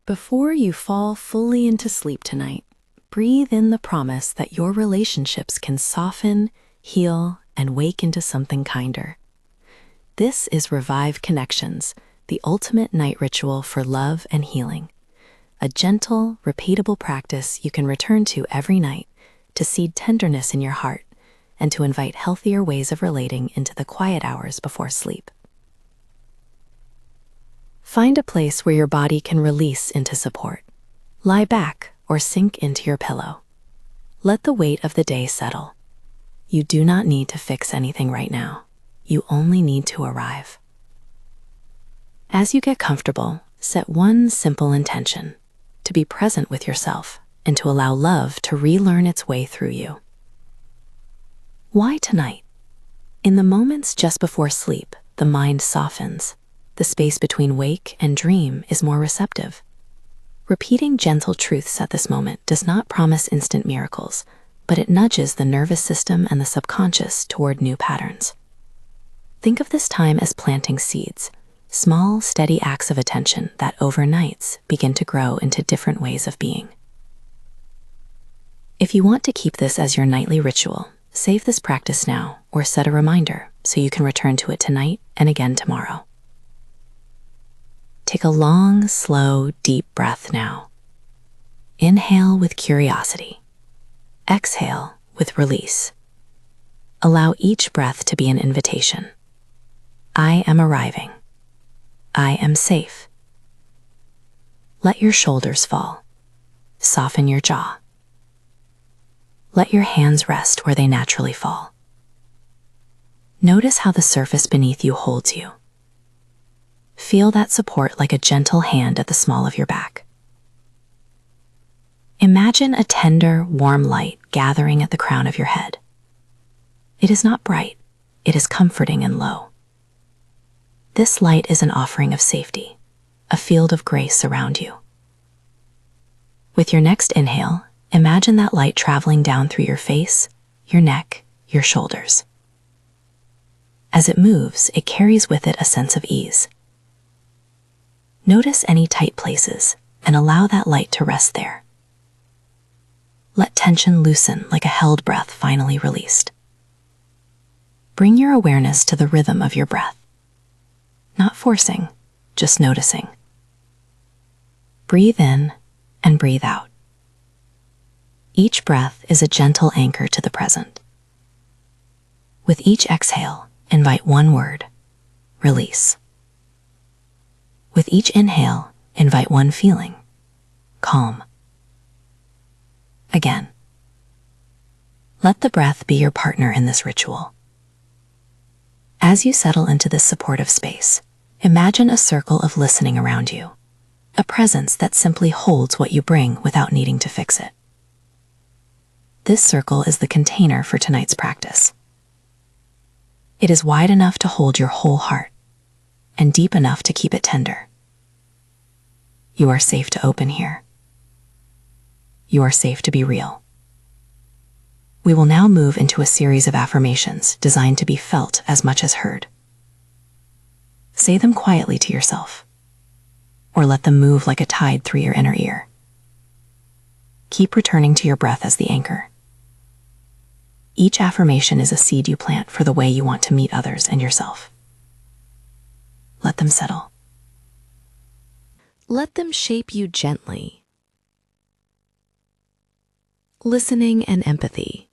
Before you fall fully into sleep tonight, breathe in the promise that your relationships can soften, heal, and wake into something kinder. This is Revive Connections, the ultimate night ritual for love and healing. A gentle, repeatable practice you can return to every night to seed tenderness in your heart and to invite healthier ways of relating into the quiet hours before sleep. Find a place where your body can release into support. Lie back or sink into your pillow. Let the weight of the day settle. You do not need to fix anything right now. You only need to arrive. As you get comfortable, set one simple intention: to be present with yourself and to allow love to relearn its way through you. Why tonight? In the moments just before sleep, the mind softens. The space between wake and dream is more receptive. Repeating gentle truths at this moment does not promise instant miracles, but it nudges the nervous system and the subconscious toward new patterns. Think of this time as planting seeds, small, steady acts of attention that overnights begin to grow into different ways of being. If you want to keep this as your nightly ritual, save this practice now or set a reminder so you can return to it tonight and again tomorrow. Take a long, slow, deep breath now. Inhale with curiosity. Exhale with release. Allow each breath to be an invitation. I am arriving. I am safe. Let your shoulders fall. Soften your jaw. Let your hands rest where they naturally fall. Notice how the surface beneath you holds you. Feel that support like a gentle hand at the small of your back. Imagine a tender, warm light gathering at the crown of your head. It is not bright, it is comforting and low. This light is an offering of safety, a field of grace around you. With your next inhale, imagine that light traveling down through your face, your neck, your shoulders. As it moves, it carries with it a sense of ease. Notice any tight places and allow that light to rest there. Let tension loosen like a held breath finally released. Bring your awareness to the rhythm of your breath. Not forcing, just noticing. Breathe in and breathe out. Each breath is a gentle anchor to the present. With each exhale, invite one word: release. With each inhale, invite one feeling: calm. Again. Let the breath be your partner in this ritual. As you settle into this supportive space, imagine a circle of listening around you, a presence that simply holds what you bring without needing to fix it. This circle is the container for tonight's practice. It is wide enough to hold your whole heart, and deep enough to keep it tender. You are safe to open here. You are safe to be real. We will now move into a series of affirmations designed to be felt as much as heard. Say them quietly to yourself, or let them move like a tide through your inner ear. Keep returning to your breath as the anchor. Each affirmation is a seed you plant for the way you want to meet others and yourself. Let them settle. Let them shape you gently. Listening and empathy.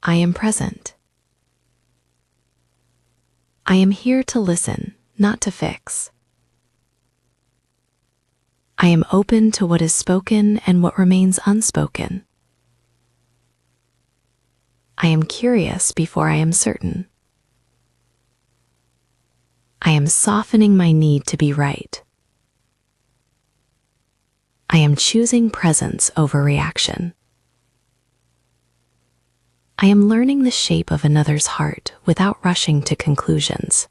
I am present. I am here to listen, not to fix. I am open to what is spoken and what remains unspoken. I am curious before I am certain. I am softening my need to be right. I am choosing presence over reaction. I am learning the shape of another's heart without rushing to conclusions.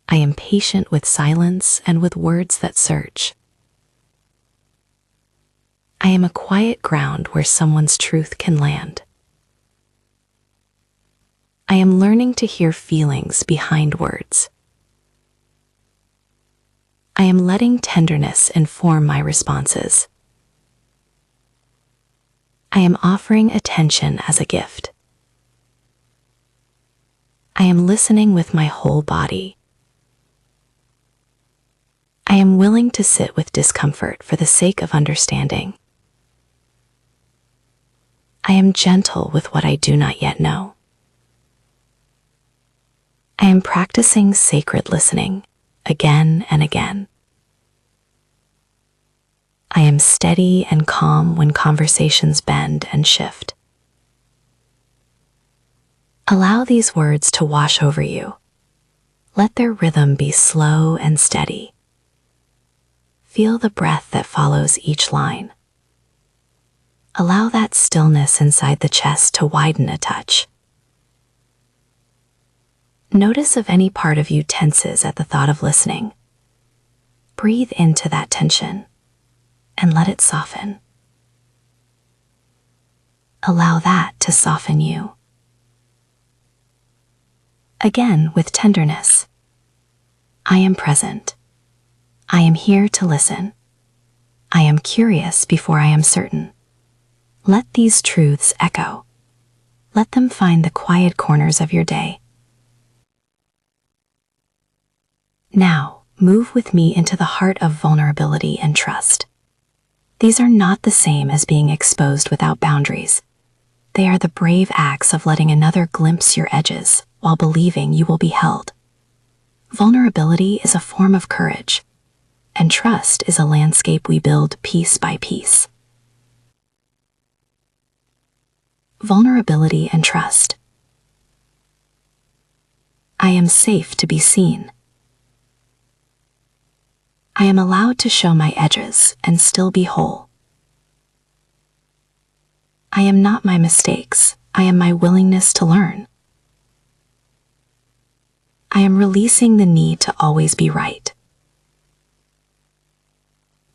I am patient with silence and with words that search. I am a quiet ground where someone's truth can land. I am learning to hear feelings behind words. am letting tenderness inform my responses. I am offering attention as a gift. I am listening with my whole body. I am willing to sit with discomfort for the sake of understanding. I am gentle with what I do not yet know. I am practicing sacred listening again and again. I am steady and calm when conversations bend and shift. Allow these words to wash over you. Let their rhythm be slow and steady. Feel the breath that follows each line. Allow that stillness inside the chest to widen a touch. Notice if any part of you tenses at the thought of listening. Breathe into that tension and let it soften. Allow that to soften you. Again, with tenderness. I am present. I am here to listen. I am curious before I am certain. Let these truths echo. Let them find the quiet corners of your day. Now, move with me into the heart of vulnerability and trust. These are not the same as being exposed without boundaries. They are the brave acts of letting another glimpse your edges while believing you will be held. Vulnerability is a form of courage, and trust is a landscape we build piece by piece. Vulnerability and trust. I am safe to be seen. I am allowed to show my edges and still be whole. I am not my mistakes. I am my willingness to learn. I am releasing the need to always be right.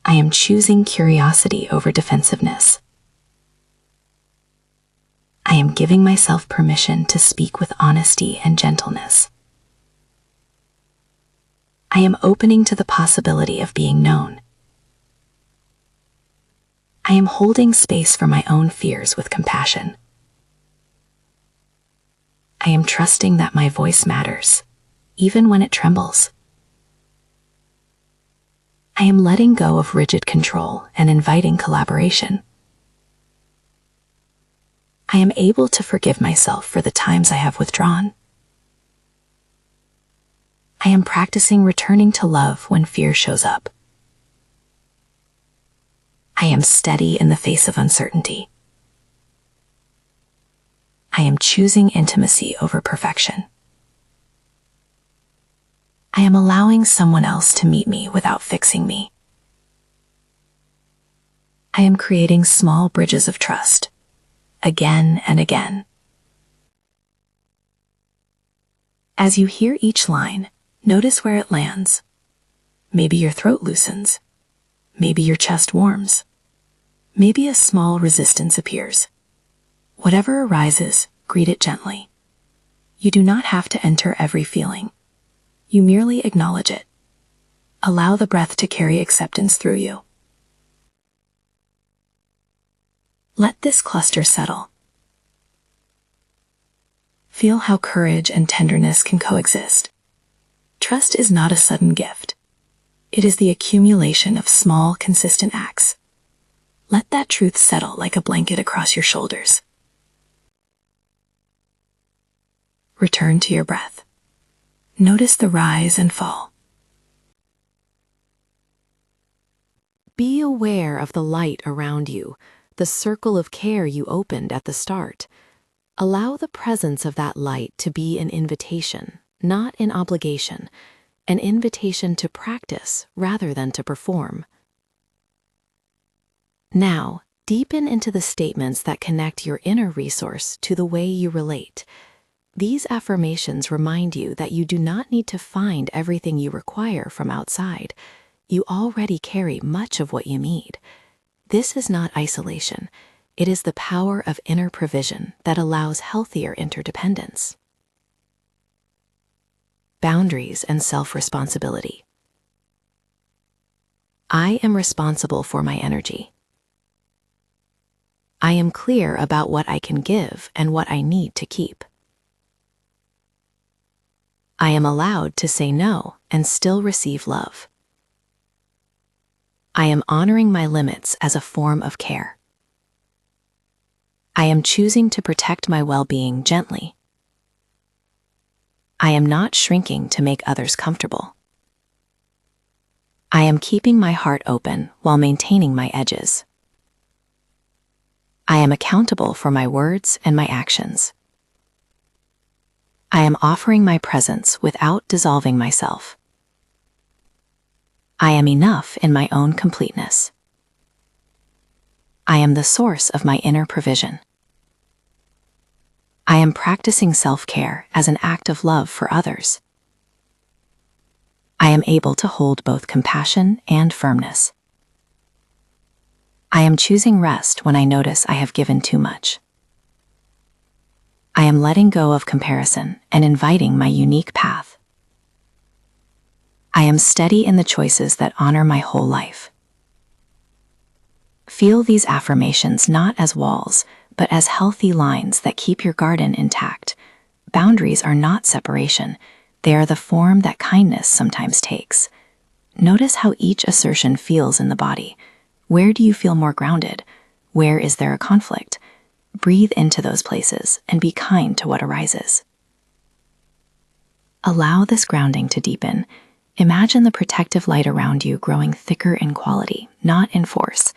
I am choosing curiosity over defensiveness. I am giving myself permission to speak with honesty and gentleness. I am opening to the possibility of being known. I am holding space for my own fears with compassion. I am trusting that my voice matters, even when it trembles. I am letting go of rigid control and inviting collaboration. I am able to forgive myself for the times I have withdrawn. I am practicing returning to love when fear shows up. I am steady in the face of uncertainty. I am choosing intimacy over perfection. I am allowing someone else to meet me without fixing me. I am creating small bridges of trust, again and again. As you hear each line, notice where it lands. Maybe your throat loosens. Maybe your chest warms. Maybe a small resistance appears. Whatever arises, greet it gently. You do not have to enter every feeling. You merely acknowledge it. Allow the breath to carry acceptance through you. Let this cluster settle. Feel how courage and tenderness can coexist. Trust is not a sudden gift. It is the accumulation of small, consistent acts. Let that truth settle like a blanket across your shoulders. Return to your breath. Notice the rise and fall. Be aware of the light around you, the circle of care you opened at the start. Allow the presence of that light to be an invitation, not an obligation, an invitation to practice rather than to perform. Now, deepen into the statements that connect your inner resource to the way you relate. These affirmations remind you that you do not need to find everything you require from outside. You already carry much of what you need. This is not isolation. It is the power of inner provision that allows healthier interdependence. Boundaries and self-responsibility. I am responsible for my energy. I am clear about what I can give and what I need to keep. I am allowed to say no and still receive love. I am honoring my limits as a form of care. I am choosing to protect my well-being gently. I am not shrinking to make others comfortable. I am keeping my heart open while maintaining my edges. I am accountable for my words and my actions. I am offering my presence without dissolving myself. I am enough in my own completeness. I am the source of my inner provision. I am practicing self-care as an act of love for others. I am able to hold both compassion and firmness. I am choosing rest when I notice I have given too much. I am letting go of comparison and inviting my unique path. I am steady in the choices that honor my whole life. Feel these affirmations not as walls, but as healthy lines that keep your garden intact. Boundaries are not separation. They are the form that kindness sometimes takes. Notice how each assertion feels in the body. Where do you feel more grounded? Where is there a conflict? Breathe into those places and be kind to what arises. Allow this grounding to deepen. Imagine the protective light around you growing thicker in quality, not in force.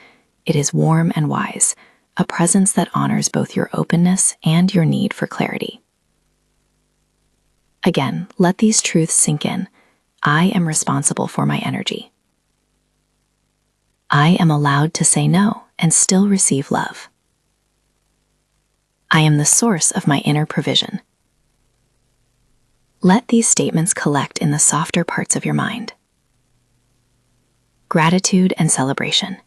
It is warm and wise, a presence that honors both your openness and your need for clarity. Again, let these truths sink in. I am responsible for my energy. I am allowed to say no and still receive love. I am the source of my inner provision. Let these statements collect in the softer parts of your mind. Gratitude and celebration.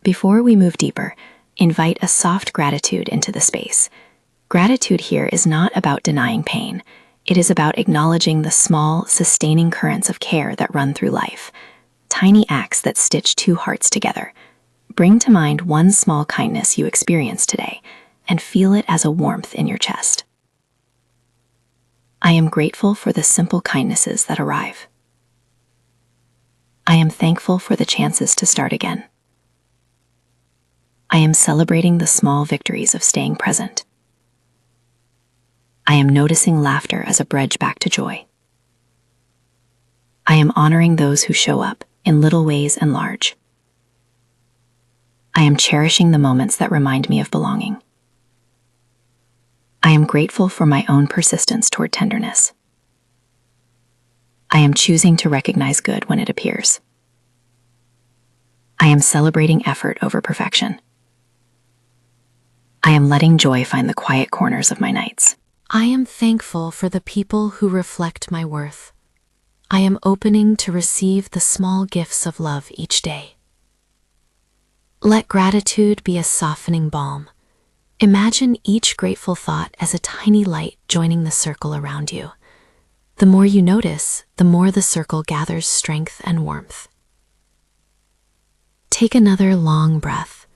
Before we move deeper, invite a soft gratitude into the space. Gratitude here is not about denying pain. It is about acknowledging the small, sustaining currents of care that run through life, tiny acts that stitch two hearts together. Bring to mind one small kindness you experienced today and feel it as a warmth in your chest. I am grateful for the simple kindnesses that arrive. I am thankful for the chances to start again. I am celebrating the small victories of staying present. I am noticing laughter as a bridge back to joy. I am honoring those who show up in little ways and large. I am cherishing the moments that remind me of belonging. I am grateful for my own persistence toward tenderness. I am choosing to recognize good when it appears. I am celebrating effort over perfection. I am letting joy find the quiet corners of my nights. I am thankful for the people who reflect my worth. I am opening to receive the small gifts of love each day. Let gratitude be a softening balm. Imagine each grateful thought as a tiny light joining the circle around you. The more you notice, the more the circle gathers strength and warmth. Take another long breath.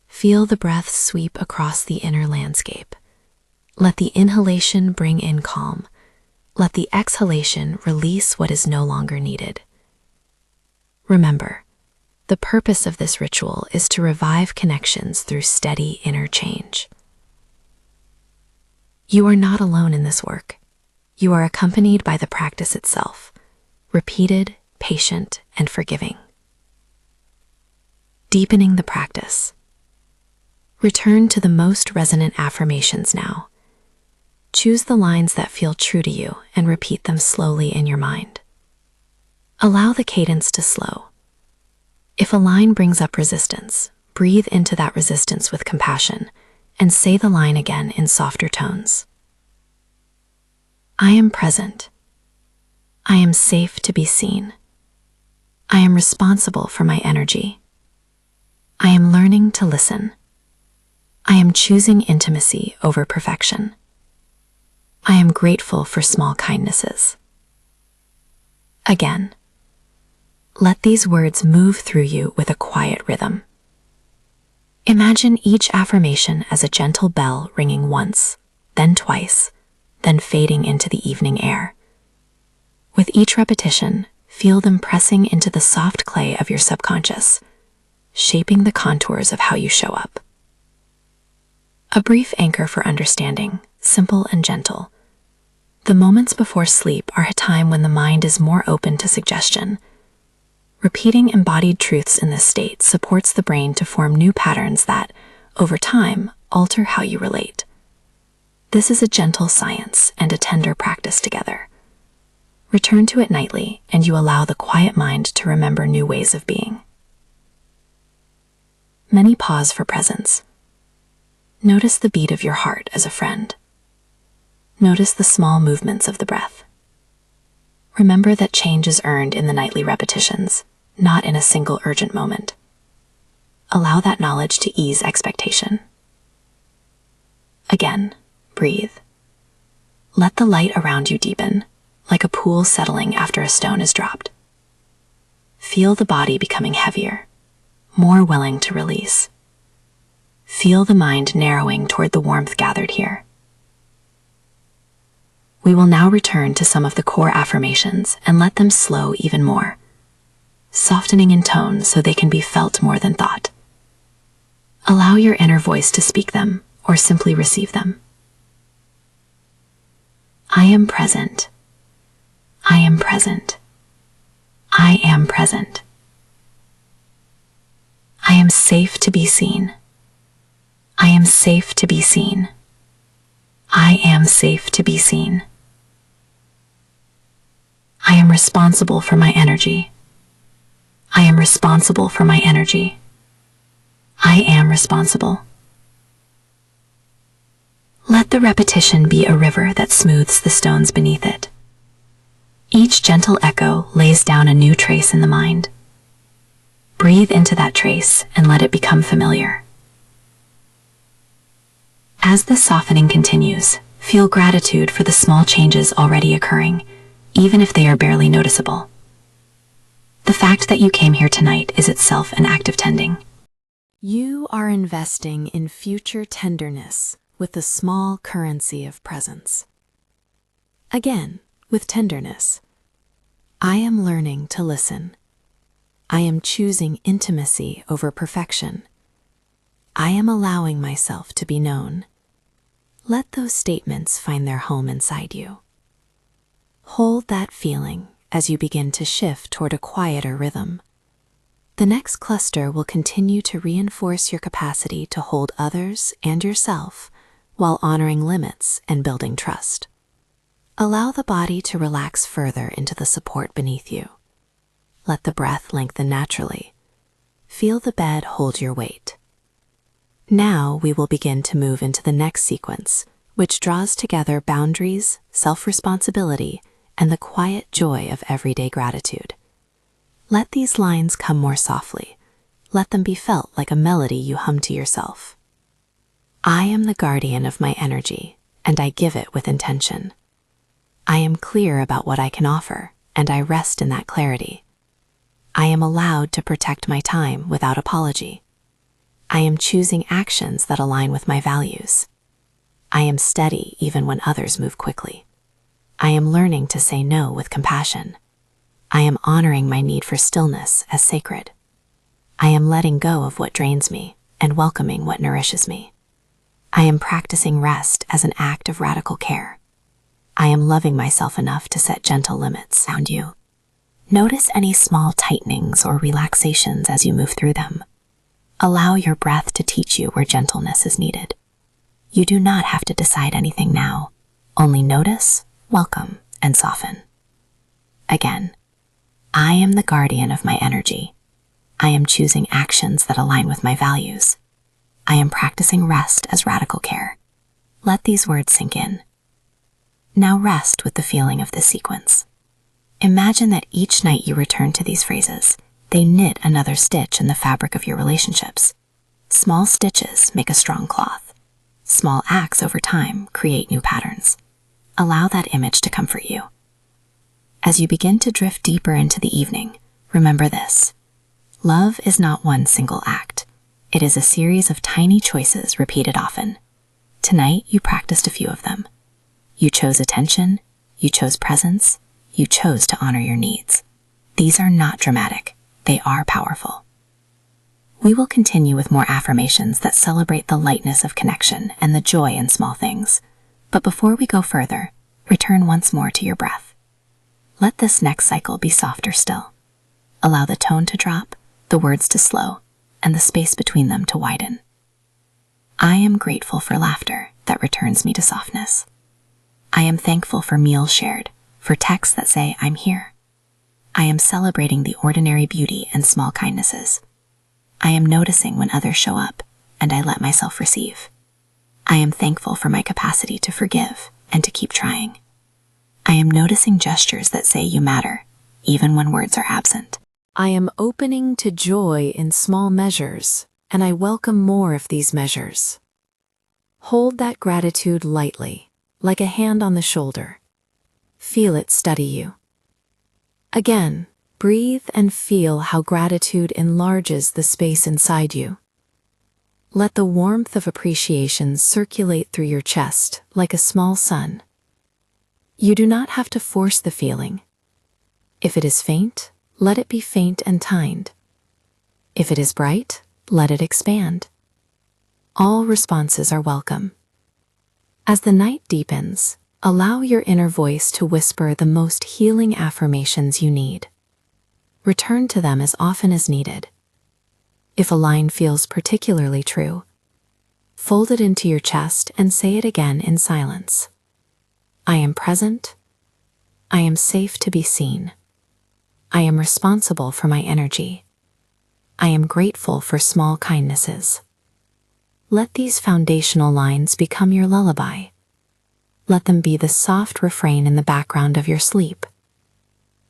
Feel the breath sweep across the inner landscape. Let the inhalation bring in calm. Let the exhalation release what is no longer needed. Remember, the purpose of this ritual is to revive connections through steady inner change. You are not alone in this work. You are accompanied by the practice itself, repeated, patient, and forgiving. Deepening the practice. Return to the most resonant affirmations now. Choose the lines that feel true to you and repeat them slowly in your mind. Allow the cadence to slow. If a line brings up resistance, breathe into that resistance with compassion and say the line again in softer tones. I am present. I am safe to be seen. I am responsible for my energy. I am learning to listen. I am choosing intimacy over perfection. I am grateful for small kindnesses. Again, Let these words move through you with a quiet rhythm. Imagine each affirmation as a gentle bell ringing once, then twice, then fading into the evening air. With each repetition, feel them pressing into the soft clay of your subconscious, shaping the contours of how you show up. A brief anchor for understanding, simple and gentle. The moments before sleep are a time when the mind is more open to suggestion. Repeating embodied truths in this state supports the brain to form new patterns that, over time, alter how you relate. This is a gentle science and a tender practice together. Return to it nightly, and you allow the quiet mind to remember new ways of being. Many pause for presence. Notice the beat of your heart as a friend. Notice the small movements of the breath. Remember that change is earned in the nightly repetitions, not in a single urgent moment. Allow that knowledge to ease expectation. Again, breathe. Let the light around you deepen, like a pool settling after a stone is dropped. Feel the body becoming heavier, more willing to release. Feel the mind narrowing toward the warmth gathered here. We will now return to some of the core affirmations and let them slow even more, softening in tone so they can be felt more than thought. Allow your inner voice to speak them or simply receive them. I am present. I am present. I am present. I am safe to be seen. I am safe to be seen. I am safe to be seen. I am responsible for my energy. I am responsible for my energy. I am responsible. Let the repetition be a river that smooths the stones beneath it. Each gentle echo lays down a new trace in the mind. Breathe into that trace and let it become familiar. As this softening continues, feel gratitude for the small changes already occurring, even if they are barely noticeable. The fact that you came here tonight is itself an act of tending. You are investing in future tenderness with the small currency of presence. Again, with tenderness. I am learning to listen. I am choosing intimacy over perfection. I am allowing myself to be known. Let those statements find their home inside you. Hold that feeling as you begin to shift toward a quieter rhythm. The next cluster will continue to reinforce your capacity to hold others and yourself while honoring limits and building trust. Allow the body to relax further into the support beneath you. Let the breath lengthen naturally. Feel the bed hold your weight. Now we will begin to move into the next sequence, which draws together boundaries, self-responsibility, and the quiet joy of everyday gratitude. Let these lines come more softly. Let them be felt like a melody you hum to yourself. I am the guardian of my energy, and I give it with intention. I am clear about what I can offer, and I rest in that clarity. I am allowed to protect my time without apology. I am choosing actions that align with my values. I am steady even when others move quickly. I am learning to say no with compassion. I am honoring my need for stillness as sacred. I am letting go of what drains me and welcoming what nourishes me. I am practicing rest as an act of radical care. I am loving myself enough to set gentle limits around you. Notice any small tightenings or relaxations as you move through them. Allow your breath to teach you where gentleness is needed. You do not have to decide anything now. Only notice, welcome, and soften. Again, I am the guardian of my energy. I am choosing actions that align with my values. I am practicing rest as radical care. Let these words sink in. Now rest with the feeling of this sequence. Imagine that each night you return to these phrases, they knit another stitch in the fabric of your relationships. Small stitches make a strong cloth. Small acts over time create new patterns. Allow that image to comfort you. As you begin to drift deeper into the evening, Remember this: love is not one single act. It is a series of tiny choices repeated often. Tonight, you practiced a few of them. You chose attention, you chose presence, you chose to honor your needs. These are not dramatic, they are powerful. We will continue with more affirmations that celebrate the lightness of connection and the joy in small things. But before we go further, return once more to your breath. Let this next cycle be softer still. Allow the tone to drop, the words to slow, and the space between them to widen. I am grateful for laughter that returns me to softness. I am thankful for meals shared, for texts that say, "I'm here." I am celebrating the ordinary beauty and small kindnesses. I am noticing when others show up, and I let myself receive. I am thankful for my capacity to forgive and to keep trying. I am noticing gestures that say you matter, even when words are absent. I am opening to joy in small measures, and I welcome more of these measures. Hold that gratitude lightly, like a hand on the shoulder. Feel it steady you. Again, breathe and feel how gratitude enlarges the space inside you. Let the warmth of appreciation circulate through your chest like a small sun. You do not have to force the feeling. If it is faint, let it be faint and tined. If it is bright, let it expand. All responses are welcome. As the night deepens, allow your inner voice to whisper the most healing affirmations you need. Return to them as often as needed. If a line feels particularly true, fold it into your chest and say it again in silence. I am present. I am safe to be seen. I am responsible for my energy. I am grateful for small kindnesses. Let these foundational lines become your lullaby. Let them be the soft refrain in the background of your sleep,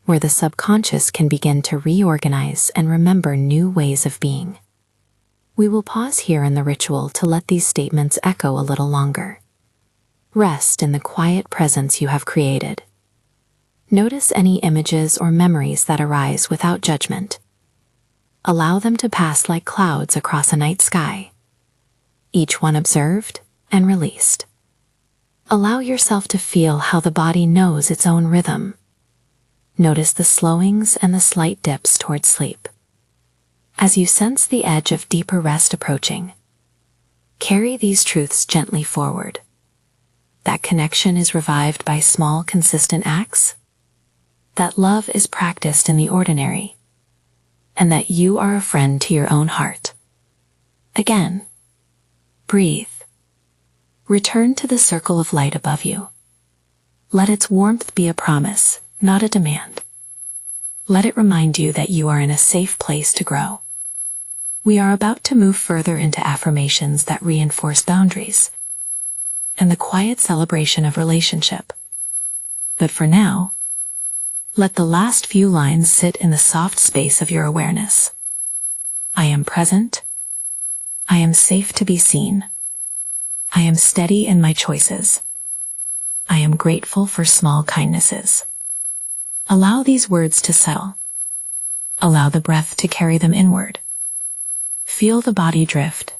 where the subconscious can begin to reorganize and remember new ways of being. We will pause here in the ritual to let these statements echo a little longer. Rest in the quiet presence you have created. Notice any images or memories that arise without judgment. Allow them to pass like clouds across a night sky, each one observed and released. Allow yourself to feel how the body knows its own rhythm. Notice the slowings and the slight dips towards sleep. As you sense the edge of deeper rest approaching, carry these truths gently forward. That connection is revived by small, consistent acts. That love is practiced in the ordinary. And that you are a friend to your own heart. Again, breathe. Return to the circle of light above you. Let its warmth be a promise, not a demand. Let it remind you that you are in a safe place to grow. We are about to move further into affirmations that reinforce boundaries and the quiet celebration of relationship. But for now, let the last few lines sit in the soft space of your awareness. I am present. I am safe to be seen. I am steady in my choices. I am grateful for small kindnesses. Allow these words to settle. Allow the breath to carry them inward. Feel the body drift,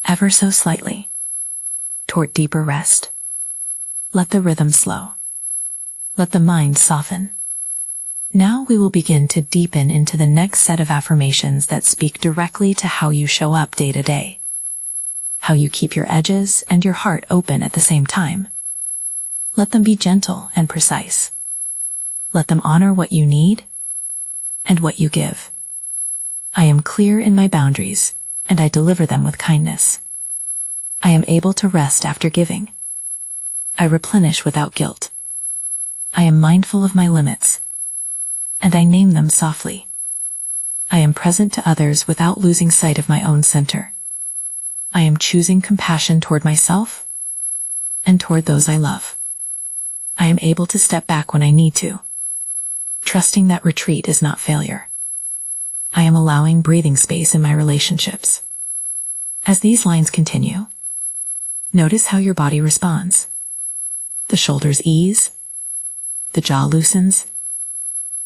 ever so slightly, toward deeper rest. Let the rhythm slow. Let the mind soften. Now we will begin to deepen into the next set of affirmations that speak directly to how you show up day to day, how you keep your edges and your heart open at the same time. Let them be gentle and precise. Let them honor what you need and what you give. I am clear in my boundaries, and I deliver them with kindness. I am able to rest after giving. I replenish without guilt. I am mindful of my limits, and I name them softly. I am present to others without losing sight of my own center. I am choosing compassion toward myself and toward those I love. I am able to step back when I need to, trusting that retreat is not failure. I am allowing breathing space in my relationships. As these lines continue, notice how your body responds. The shoulders ease, the jaw loosens,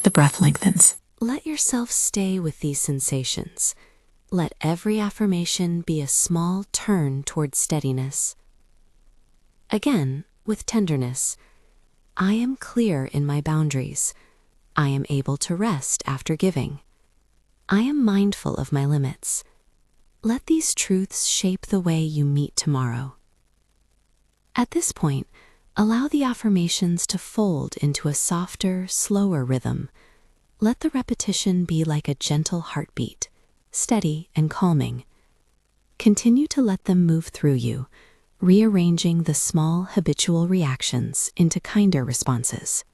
the breath lengthens. Let yourself stay with these sensations. Let every affirmation be a small turn toward steadiness. Again, with tenderness, I am clear in my boundaries. I am able to rest after giving. I am mindful of my limits. Let these truths shape the way you meet tomorrow. At this point, allow the affirmations to fold into a softer, slower rhythm. Let the repetition be like a gentle heartbeat, steady and calming. Continue to let them move through you, rearranging the small habitual reactions into kinder responses.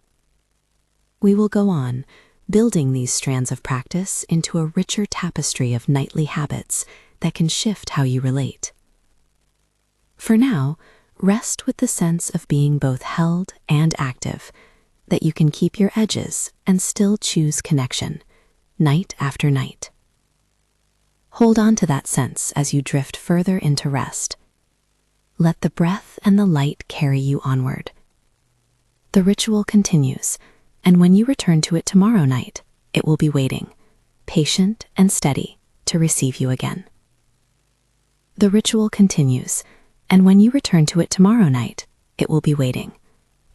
We will go on, building these strands of practice into a richer tapestry of nightly habits that can shift how you relate. For now, rest with the sense of being both held and active, that you can keep your edges and still choose connection, night after night. Hold on to that sense as you drift further into rest. Let the breath and the light carry you onward. The ritual continues, and when you return to it tomorrow night, it will be waiting, patient and steady, to receive you again. The ritual continues, and when you return to it tomorrow night, it will be waiting,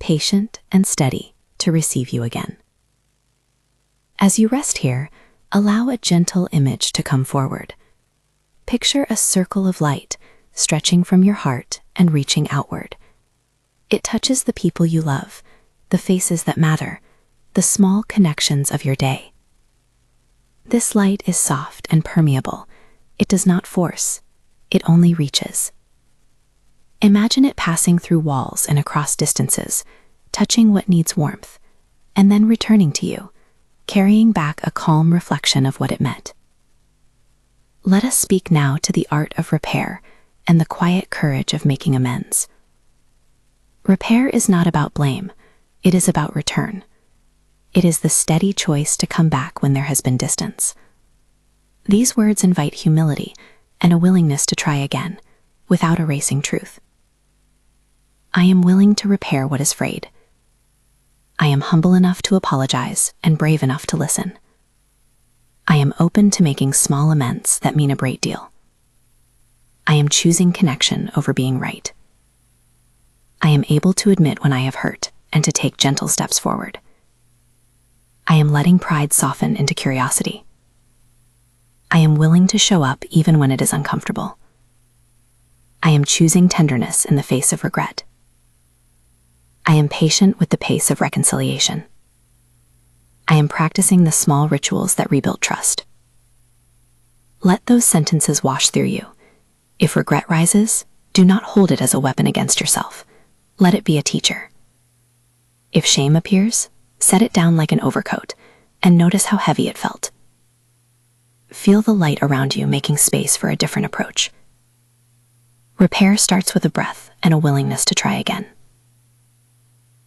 patient and steady, to receive you again. As you rest here, allow a gentle image to come forward. Picture a circle of light stretching from your heart and reaching outward. It touches the people you love, the faces that matter, the small connections of your day. This light is soft and permeable. It does not force. It only reaches. Imagine it passing through walls and across distances, touching what needs warmth, and then returning to you, carrying back a calm reflection of what it met. Let us speak now to the art of repair and the quiet courage of making amends. Repair is not about blame. It is about return. It is the steady choice to come back when there has been distance. These words invite humility and a willingness to try again, without erasing truth. I am willing to repair what is frayed. I am humble enough to apologize and brave enough to listen. I am open to making small amends that mean a great deal. I am choosing connection over being right. I am able to admit when I have hurt and to take gentle steps forward. I am letting pride soften into curiosity. I am willing to show up even when it is uncomfortable. I am choosing tenderness in the face of regret. I am patient with the pace of reconciliation. I am practicing the small rituals that rebuild trust. Let those sentences wash through you. If regret rises, do not hold it as a weapon against yourself. Let it be a teacher. If shame appears, set it down like an overcoat and notice how heavy it felt. Feel the light around you making space for a different approach. Repair starts with a breath and a willingness to try again.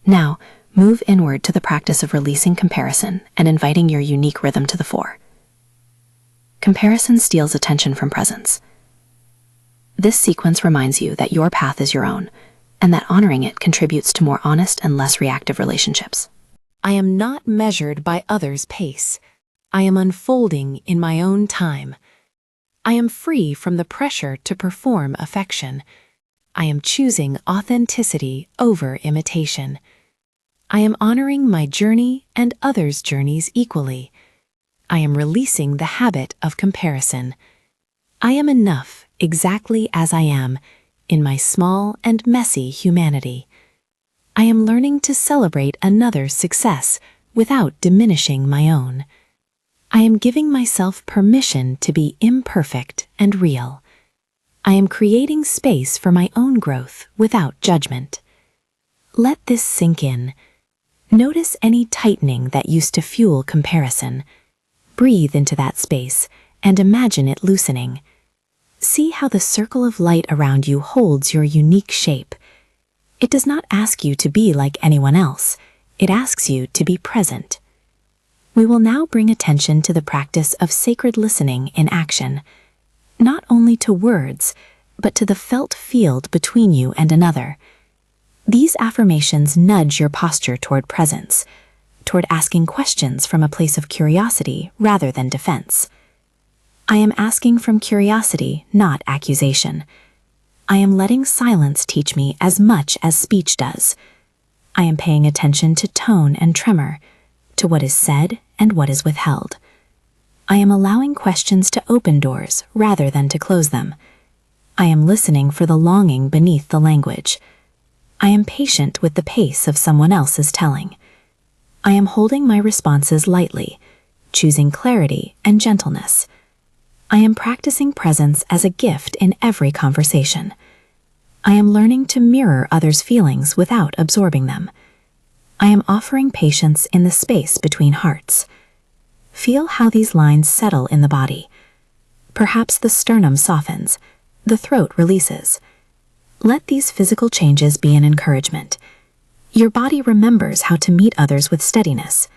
Now, move inward to the practice of releasing comparison and inviting your unique rhythm to the fore. Comparison steals attention from presence. This sequence reminds you that your path is your own, and that honoring it contributes to more honest and less reactive relationships. I am not measured by others' pace. I am unfolding in my own time. I am free from the pressure to perform affection. I am choosing authenticity over imitation. I am honoring my journey and others' journeys equally. I am releasing the habit of comparison. I am enough exactly as I am in my small and messy humanity. I am learning to celebrate another's success without diminishing my own. I am giving myself permission to be imperfect and real. I am creating space for my own growth without judgment. Let this sink in. Notice any tightening that used to fuel comparison. Breathe into that space and imagine it loosening. See how the circle of light around you holds your unique shape. It does not ask you to be like anyone else. It asks you to be present. We will now bring attention to the practice of sacred listening in action, not only to words, but to the felt field between you and another. These affirmations nudge your posture toward presence, toward asking questions from a place of curiosity rather than defense. I am asking from curiosity, not accusation. I am letting silence teach me as much as speech does. I am paying attention to tone and tremor, to what is said and what is withheld. I am allowing questions to open doors rather than to close them. I am listening for the longing beneath the language. I am patient with the pace of someone else's telling. I am holding my responses lightly, choosing clarity and gentleness. I am practicing presence as a gift in every conversation. I am learning to mirror others' feelings without absorbing them. I am offering patience in the space between hearts. Feel how these lines settle in the body. Perhaps the sternum softens, the throat releases. Let these physical changes be an encouragement. Your body remembers how to meet others with steadiness.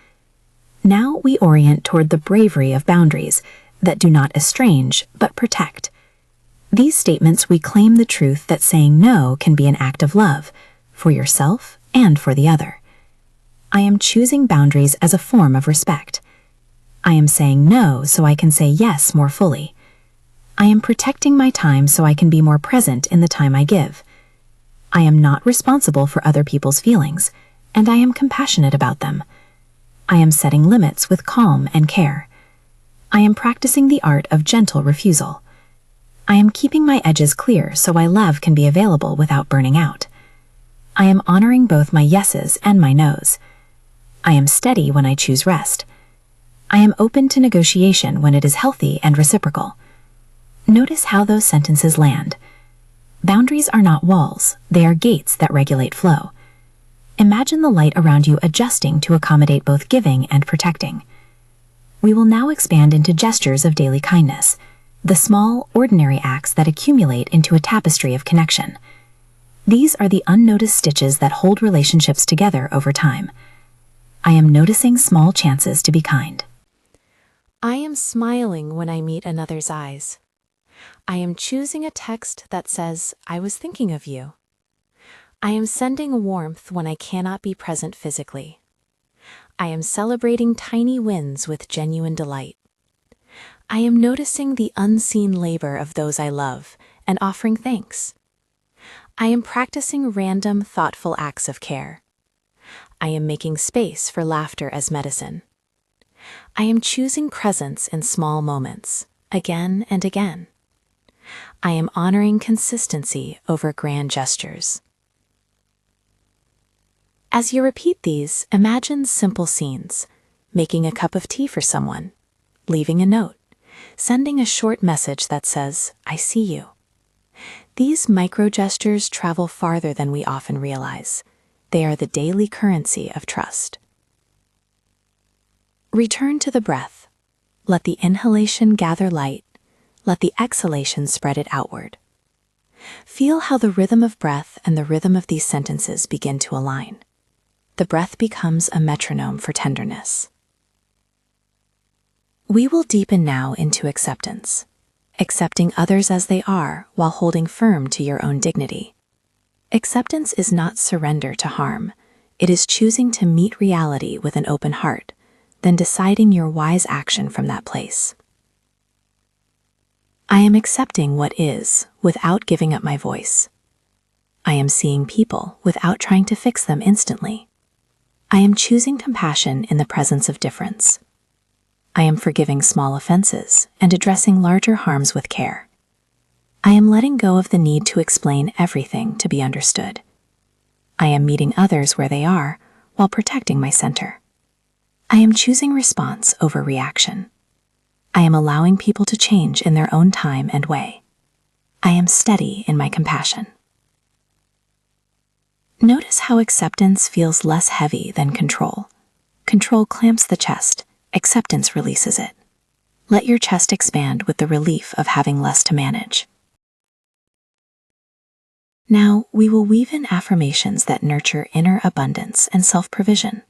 Now we orient toward the bravery of boundaries that do not estrange but protect. These statements reclaim the truth that saying no can be an act of love, for yourself and for the other. I am choosing boundaries as a form of respect. I am saying no so I can say yes more fully. I am protecting my time so I can be more present in the time I give. I am not responsible for other people's feelings, and I am compassionate about them. I am setting limits with calm and care. I am practicing the art of gentle refusal. I am keeping my edges clear so my love can be available without burning out. I am honoring both my yeses and my nos. I am steady when I choose rest. I am open to negotiation when it is healthy and reciprocal. Notice how those sentences land. Boundaries are not walls, they are gates that regulate flow. Imagine the light around you adjusting to accommodate both giving and protecting. We will now expand into gestures of daily kindness, the small, ordinary acts that accumulate into a tapestry of connection. These are the unnoticed stitches that hold relationships together over time. I am noticing small chances to be kind. I am smiling when I meet another's eyes. I am choosing a text that says, "I was thinking of you." I am sending warmth when I cannot be present physically. I am celebrating tiny wins with genuine delight. I am noticing the unseen labor of those I love and offering thanks. I am practicing random, thoughtful acts of care. I am making space for laughter as medicine. I am choosing presence in small moments, again and again. I am honoring consistency over grand gestures. As you repeat these, imagine simple scenes: making a cup of tea for someone, leaving a note, sending a short message that says, "I see you." These micro gestures travel farther than we often realize. They are the daily currency of trust. Return to the breath. Let the inhalation gather light. Let the exhalation spread it outward. Feel how the rhythm of breath and the rhythm of these sentences begin to align. The breath becomes a metronome for tenderness. We will deepen now into acceptance, accepting others as they are while holding firm to your own dignity. Acceptance is not surrender to harm. It is choosing to meet reality with an open heart, then deciding your wise action from that place. I am accepting what is without giving up my voice. I am seeing people without trying to fix them instantly. I am choosing compassion in the presence of difference. I am forgiving small offenses and addressing larger harms with care. I am letting go of the need to explain everything to be understood. I am meeting others where they are while protecting my center. I am choosing response over reaction. I am allowing people to change in their own time and way. I am steady in my compassion. Notice how acceptance feels less heavy than control. Control clamps the chest, acceptance releases it. Let your chest expand with the relief of having less to manage. Now, we will weave in affirmations that nurture inner abundance and self-provision.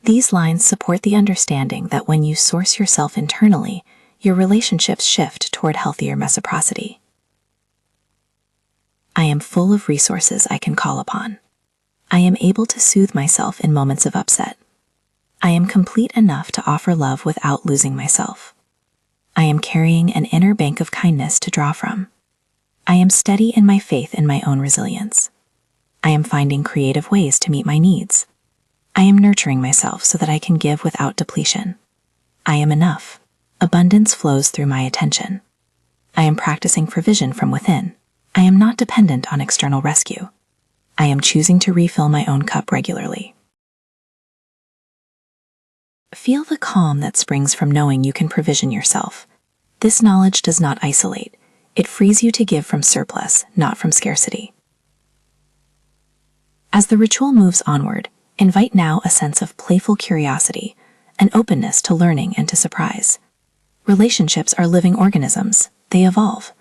These lines support the understanding that when you source yourself internally, your relationships shift toward healthier reciprocity. I am full of resources I can call upon. I am able to soothe myself in moments of upset. I am complete enough to offer love without losing myself. I am carrying an inner bank of kindness to draw from. I am steady in my faith in my own resilience. I am finding creative ways to meet my needs. I am nurturing myself so that I can give without depletion. I am enough. Abundance flows through my attention. I am practicing provision from within. I am not dependent on external rescue. I am choosing to refill my own cup regularly. Feel the calm that springs from knowing you can provision yourself. This knowledge does not isolate. It frees you to give from surplus, not from scarcity. As the ritual moves onward, invite now a sense of playful curiosity, an openness to learning and to surprise. Relationships are living organisms. They evolve.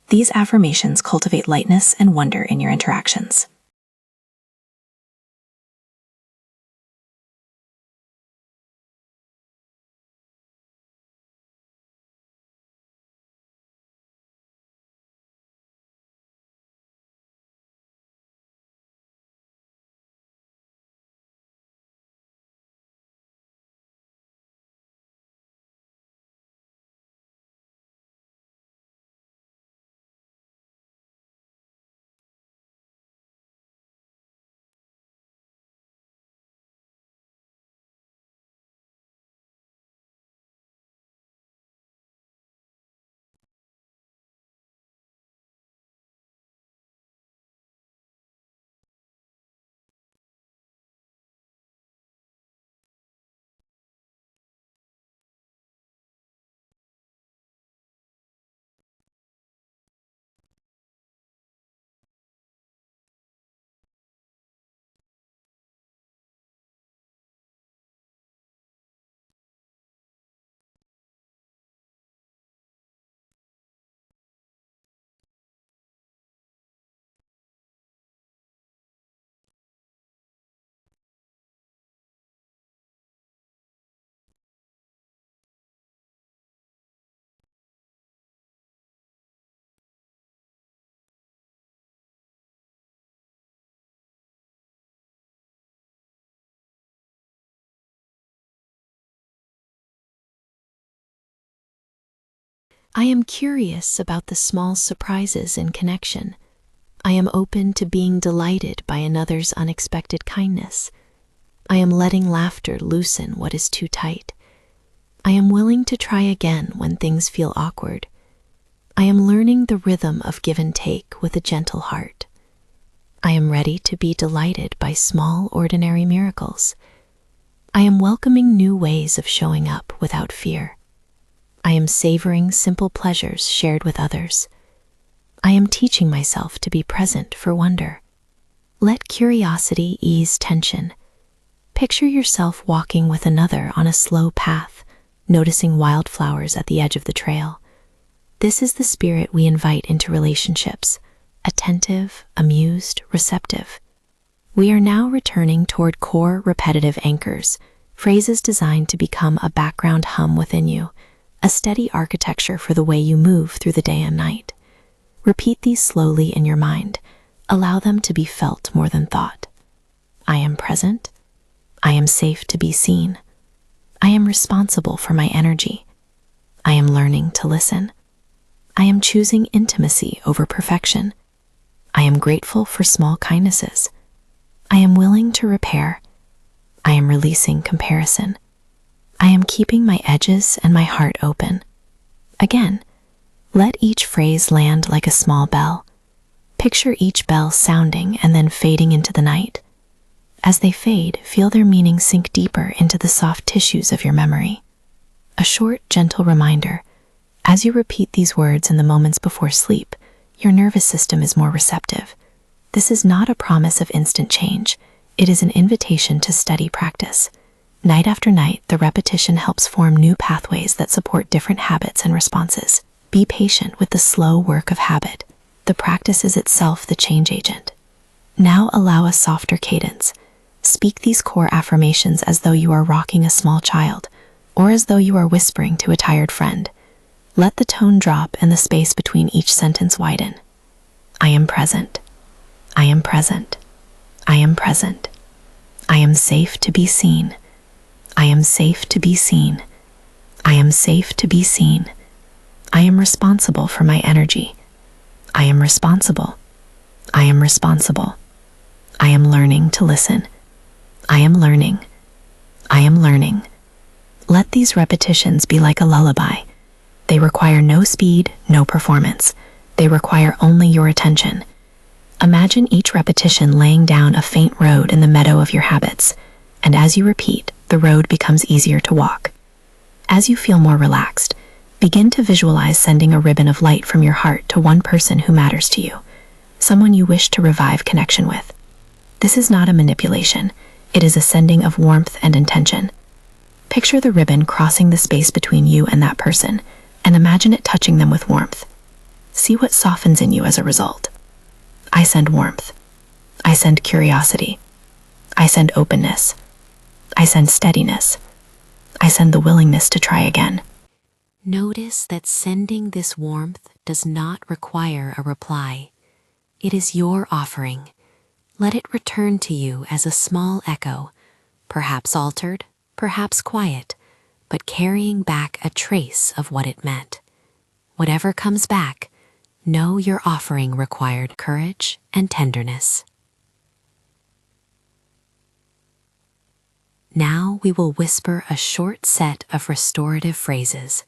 These affirmations cultivate lightness and wonder in your interactions. I am curious about the small surprises in connection. I am open to being delighted by another's unexpected kindness. I am letting laughter loosen what is too tight. I am willing to try again when things feel awkward. I am learning the rhythm of give and take with a gentle heart. I am ready to be delighted by small, ordinary miracles. I am welcoming new ways of showing up without fear. I am savoring simple pleasures shared with others. I am teaching myself to be present for wonder. Let curiosity ease tension. Picture yourself walking with another on a slow path, noticing wildflowers at the edge of the trail. This is the spirit we invite into relationships, attentive, amused, receptive. We are now returning toward core repetitive anchors, phrases designed to become a background hum within you, a steady architecture for the way you move through the day and night. Repeat these slowly in your mind. Allow them to be felt more than thought. I am present. I am safe to be seen. I am responsible for my energy. I am learning to listen. I am choosing intimacy over perfection. I am grateful for small kindnesses. I am willing to repair. I am releasing comparison. I am keeping my edges and my heart open. Again, let each phrase land like a small bell. Picture each bell sounding and then fading into the night. As they fade, feel their meaning sink deeper into the soft tissues of your memory. A short, gentle reminder. As you repeat these words in the moments before sleep, your nervous system is more receptive. This is not a promise of instant change. It is an invitation to steady practice. Night after night, the repetition helps form new pathways that support different habits and responses. Be patient with the slow work of habit. The practice is itself the change agent. Now allow a softer cadence. Speak these core affirmations as though you are rocking a small child, or as though you are whispering to a tired friend. Let the tone drop and the space between each sentence widen. I am present. I am present. I am present. I am safe to be seen. I am safe to be seen. I am safe to be seen. I am responsible for my energy. I am responsible. I am responsible. I am learning to listen. I am learning. I am learning. Let these repetitions be like a lullaby. They require no speed, no performance. They require only your attention. Imagine each repetition laying down a faint road in the meadow of your habits, and as you repeat, the road becomes easier to walk. As you feel more relaxed, begin to visualize sending a ribbon of light from your heart to one person who matters to you, someone you wish to revive connection with. This is not a manipulation. It is a sending of warmth and intention. Picture the ribbon crossing the space between you and that person, and imagine it touching them with warmth. See what softens in you as a result. I send warmth. I send curiosity. I send openness. I send steadiness. I send the willingness to try again. Notice that sending this warmth does not require a reply. It is your offering. Let it return to you as a small echo, perhaps altered, perhaps quiet, but carrying back a trace of what it meant. Whatever comes back, know your offering required courage and tenderness. Now we will whisper a short set of restorative phrases,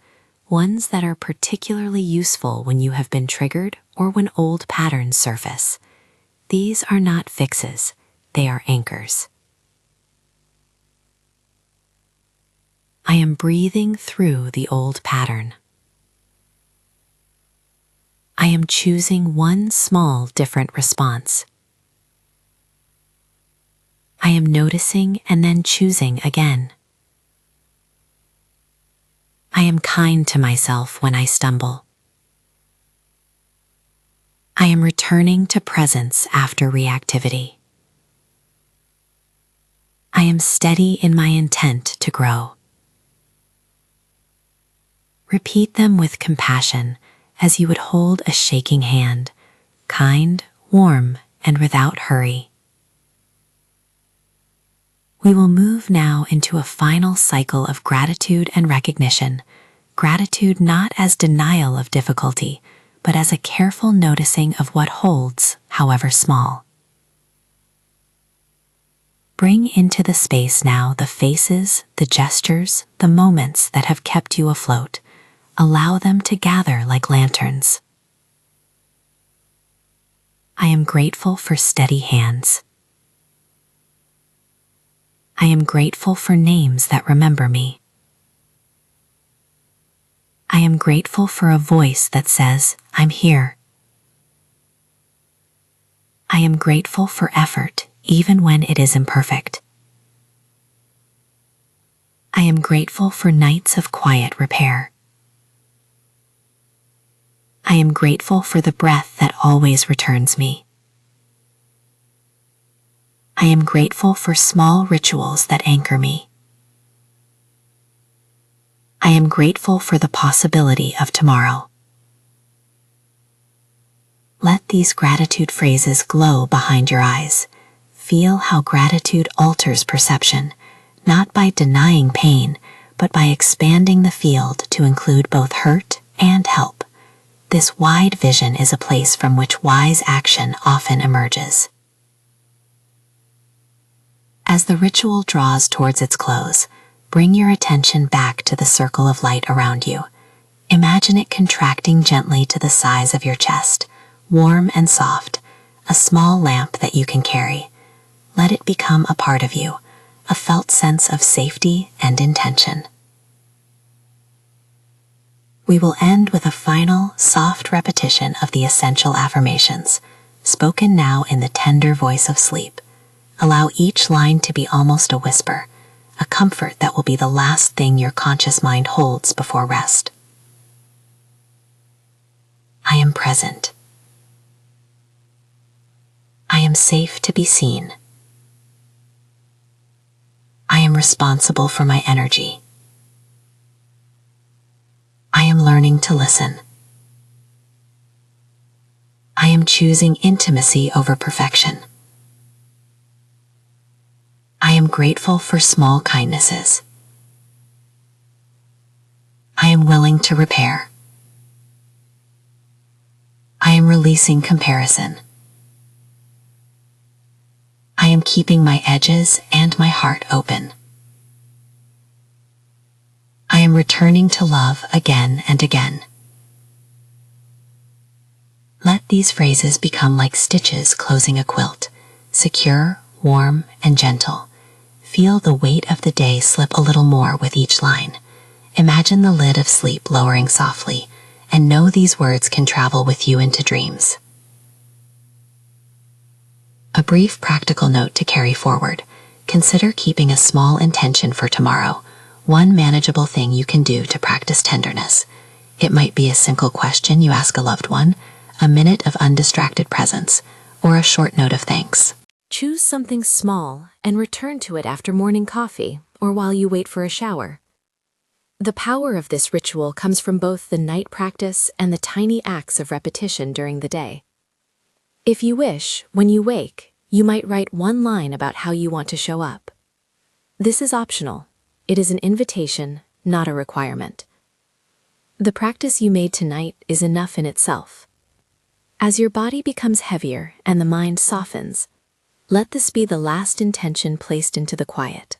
ones that are particularly useful when you have been triggered or when old patterns surface. These are not fixes, they are anchors. I am breathing through the old pattern. I am choosing one small different response. I am noticing and then choosing again. I am kind to myself when I stumble. I am returning to presence after reactivity. I am steady in my intent to grow. Repeat them with compassion as you would hold a shaking hand, kind, warm, and without hurry. We will move now into a final cycle of gratitude and recognition. Gratitude not as denial of difficulty, but as a careful noticing of what holds, however small. Bring into the space now the faces, the gestures, the moments that have kept you afloat. Allow them to gather like lanterns. I am grateful for steady hands. I am grateful for names that remember me. I am grateful for a voice that says, I'm here. I am grateful for effort, even when it is imperfect. I am grateful for nights of quiet repair. I am grateful for the breath that always returns me. I am grateful for small rituals that anchor me. I am grateful for the possibility of tomorrow. Let these gratitude phrases glow behind your eyes. Feel how gratitude alters perception, not by denying pain, but by expanding the field to include both hurt and help. This wide vision is a place from which wise action often emerges. As the ritual draws towards its close, bring your attention back to the circle of light around you. Imagine it contracting gently to the size of your chest, warm and soft, a small lamp that you can carry. Let it become a part of you, a felt sense of safety and intention. We will end with a final, soft repetition of the essential affirmations, spoken now in the tender voice of sleep. Allow each line to be almost a whisper, a comfort that will be the last thing your conscious mind holds before rest. I am present. I am safe to be seen. I am responsible for my energy. I am learning to listen. I am choosing intimacy over perfection. I am grateful for small kindnesses. I am willing to repair. I am releasing comparison. I am keeping my edges and my heart open. I am returning to love again and again. Let these phrases become like stitches closing a quilt, secure, warm, and gentle. Feel the weight of the day slip a little more with each line. Imagine the lid of sleep lowering softly, and know these words can travel with you into dreams. A brief practical note to carry forward. Consider keeping a small intention for tomorrow, one manageable thing you can do to practice tenderness. It might be a simple question you ask a loved one, a minute of undistracted presence, or a short note of thanks. Choose something small and return to it after morning coffee or while you wait for a shower. The power of this ritual comes from both the night practice and the tiny acts of repetition during the day. If you wish, when you wake, you might write one line about how you want to show up. This is optional. It is an invitation, not a requirement. The practice you made tonight is enough in itself. As your body becomes heavier and the mind softens, let this be the last intention placed into the quiet.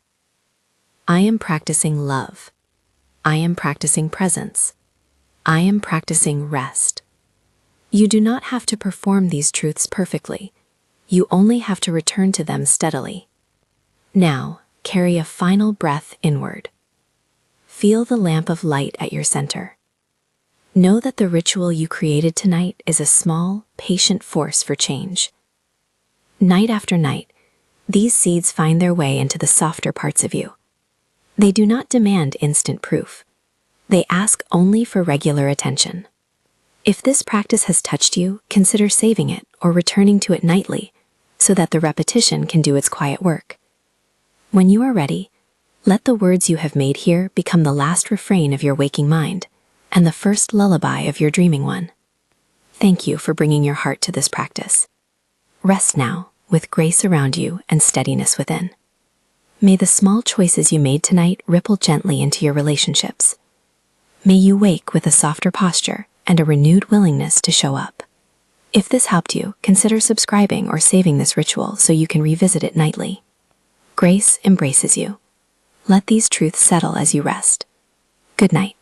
I am practicing love. I am practicing presence. I am practicing rest. You do not have to perform these truths perfectly. You only have to return to them steadily. Now, carry a final breath inward. Feel the lamp of light at your center. Know that the ritual you created tonight is a small, patient force for change. Night after night, these seeds find their way into the softer parts of you. They do not demand instant proof. They ask only for regular attention. If this practice has touched you, consider saving it or returning to it nightly so that the repetition can do its quiet work. When you are ready, let the words you have made here become the last refrain of your waking mind and the first lullaby of your dreaming one. Thank you for bringing your heart to this practice. Rest now, with grace around you and steadiness within. May the small choices you made tonight ripple gently into your relationships. May you wake with a softer posture and a renewed willingness to show up. If this helped you, consider subscribing or saving this ritual so you can revisit it nightly. Grace embraces you. Let these truths settle as you rest. Good night.